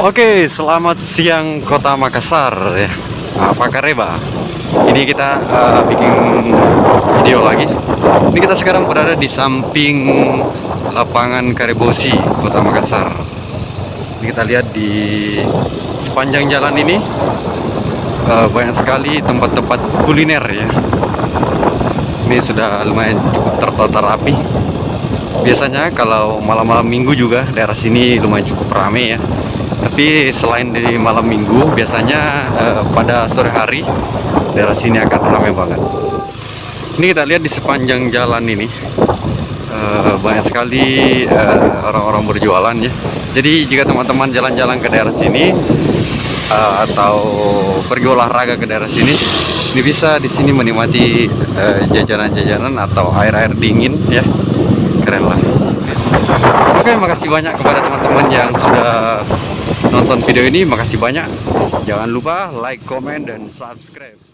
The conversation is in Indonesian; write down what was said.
Oke, selamat siang Kota Makassar ya. Apa kabar? Ini kita bikin video lagi. Ini kita sekarang berada di samping lapangan Karebosi Kota Makassar. Ini kita lihat di sepanjang jalan ini banyak sekali tempat-tempat kuliner ya. Ini sudah lumayan cukup tertata rapi. Biasanya kalau malam-malam minggu juga daerah sini lumayan cukup ramai ya. Tapi selain di malam minggu, biasanya pada sore hari daerah sini akan ramai banget. Ini kita lihat di sepanjang jalan ini banyak sekali orang-orang berjualan ya. Jadi jika teman-teman jalan-jalan ke daerah sini atau pergi olahraga ke daerah sini, ini bisa di sini menikmati jajanan-jajanan atau air-air dingin ya. Keren lah. Oke, makasih banyak kepada teman-teman yang sudah nonton video ini. Makasih banyak. Jangan lupa like, comment, dan subscribe.